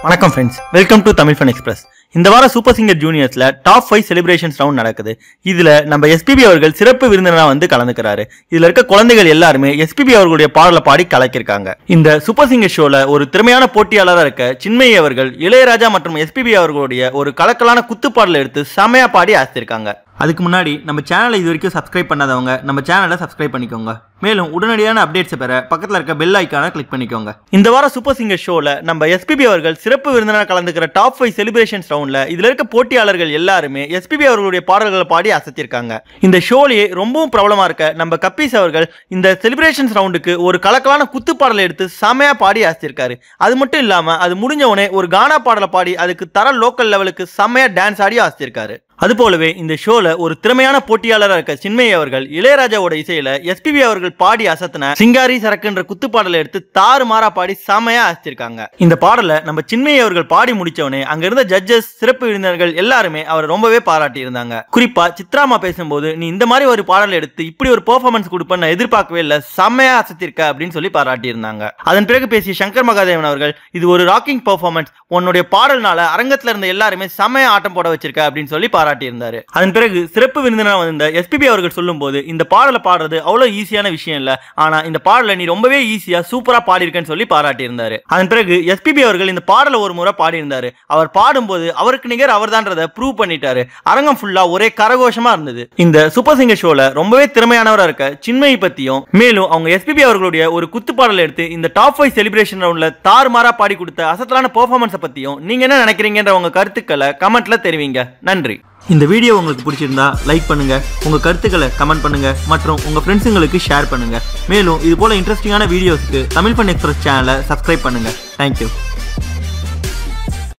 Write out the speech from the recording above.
வணக்கம் friends, welcome to Tamil fun express. இந்த வாரம் சூப்பர் சிங்கர் ஜூனியர்ஸ்ல டாப் 5 செலிப்ரேஷன்ஸ் ரவுண்ட் நடக்குது. இதுல நம்ம எஸ்பிபி அவர்கள் சிறப்பு விருந்தினரா வந்து கலந்துக்கிறாரு. இதுல இருக்க குழந்தைகள் எல்லாருமே எஸ்பிபி அவர்களுடைய பாடலை பாடி கலக்கிருக்காங்க. இந்த சூப்பர் சிங்கர் ஷோல ஒரு திறமையான போட்டியாளராக இருக்க சின்மயி அவர்கள் இளையராஜா மற்றும் எஸ்பிபி அவர்களுடைய ஒரு கலக்கலான குத்துப்பாடலை எடுத்து செமையா பாடி ஆசித்திருக்காங்க. அதுக்கு முன்னாடி நம்ம சேனலை இது வரைக்கும் சப்ஸ்கிரைப் பண்ணாதவங்க நம்ம சேனலை சப்ஸ்கிரைப் பண்ணிக்கோங்க. மேலும் உடனடியான அப்டேட்ஸ் பெற பக்கத்தில் இருக்க பெல் ஐக்கானை கிளிக் பண்ணிக்கோங்க. இந்த வாரம் சூப்பர் சிங்கர் ஷோல நம்ம எஸ்பிபி அவர்கள் சிறப்பு விருந்தினராக கலந்துக்கிற டாப் 5 செலிப்ரேஷன்ஸ் ரவுண்ட்ல இதுல இருக்க போட்டியாளர்கள் எல்லாருமே எஸ்பிபி அவர்களுடைய பாடல்களை பாடி அசத்திருக்காங்க. இந்த ஷோலேயே ரொம்பவும் பிரபலமா இருக்க நம்ம கப்பீஸ் அவர்கள் இந்த செலிப்ரேஷன்ஸ் ரவுண்டுக்கு ஒரு கலக்கலான குத்து பாடலை எடுத்து செமையா பாடி அசத்திருக்காரு. அது மட்டும் இல்லாம அது முடிஞ்ச உடனே ஒரு கானா பாடலை பாடி அதுக்கு தர லோக்கல் லெவலுக்கு செமையா டான்ஸ் ஆடி அசத்திருக்காரு. அது போலவே இந்த ஷோல ஒரு திறமையான போட்டியாளராக இருக்க சின்மயி அவர்கள் இளையராஜாவோட இசையில எஸ்பிபி அவர்கள் பாடி அசத்தின சிங்காரி சரக்குன்ற குத்து பாடலை எடுத்து தாறுமாறா பாடி செமையா அசத்திருக்காங்க. இந்த பாடலை நம்ம சின்மயி அவர்கள் பாடி முடிச்சவனே அங்க இருந்த ஜட்ஜஸ், சிறப்பு விருந்தினர்கள் எல்லாருமே அவர் ரொம்பவே பாராட்டி இருந்தாங்க. குறிப்பா சித்ராமா பேசும்போது, நீ இந்த மாதிரி ஒரு பாடலை எடுத்து இப்படி ஒரு பெர்ஃபார்மன்ஸ் கொடுப்பேன்னு நான் எதிர்பார்க்கவே இல்லை, செமையா அசத்திருக்க அப்படின்னு சொல்லி பாராட்டி இருந்தாங்க. அதன் பிறகு பேசிய சங்கர் மகாதேவன் அவர்கள், இது ஒரு ராக்கிங் பெர்ஃபார்மன்ஸ், உன்னுடைய பாடல்னால அரங்கத்துல இருந்த எல்லாருமே செமையா ஆட்டம் போட வச்சிருக்க அப்படின்னு சொல்லி பாராட்டி இருந்தாரு. அதன் பிறகு சிறப்பு விருந்தினராக வந்த எஸ்பிபி அவர்கள் சொல்லும் போது, இந்த பாடலை பாடுறது அவ்வளவு ஈஸியான விஷயம் இல்ல, ஆனா இந்த பாடலை நீ ரொம்பவே ஈஸியா சூப்பரா பாடியிருக்கேன்னு சொல்லி பாராட்டி இருந்தாரு. அதன் பிறகு எஸ்பிபி அவர்கள் இந்த பாடலை ஒரு முறை பாடி இருந்தாரு. அவர் பாடும்போது அவருக்கு நிகர் அவர் தான்றதை ப்ரூவ் பண்ணிட்டாரு. அரங்கம் ஃபுல்லா ஒரே கரகோஷமா இருந்தது. இந்த சூப்பர் சிங்கர் ஷோல ரொம்பவே திறமையானவரா இருக்க சின்மயி பத்தியும், மேலும் அவங்க எஸ்பிபி அவர்களுடைய ஒரு குத்து பாடலை எடுத்து இந்த டாப் 5 செலிப்ரேஷன் ரவுண்ட்ல தாறுமாறா பாடி கொடுத்த அசத்தலான பெர்ஃபார்மன்ஸ் பத்தியும் நீங்க என்ன நினைக்கிறீங்கன்ற உங்க கருத்துக்களை கமெண்ட்ல தெரிவிங்க. நன்றி. இந்த வீடியோ உங்களுக்கு பிடிச்சிருந்தா லைக் பண்ணுங்க, உங்க கருத்துக்களை கமெண்ட் பண்ணுங்க மற்றும் உங்க ஃப்ரெண்ட்ஸுங்களுக்கு ஷேர் பண்ணுங்க. மேலும் இது போல இன்ட்ரெஸ்டிங்கான வீடியோஸ்க்கு தமிழ் ஃபன் எக்ஸ்பிரஸ் சேனலை சப்ஸ்கிரைப் பண்ணுங்க. தேங்க்யூ.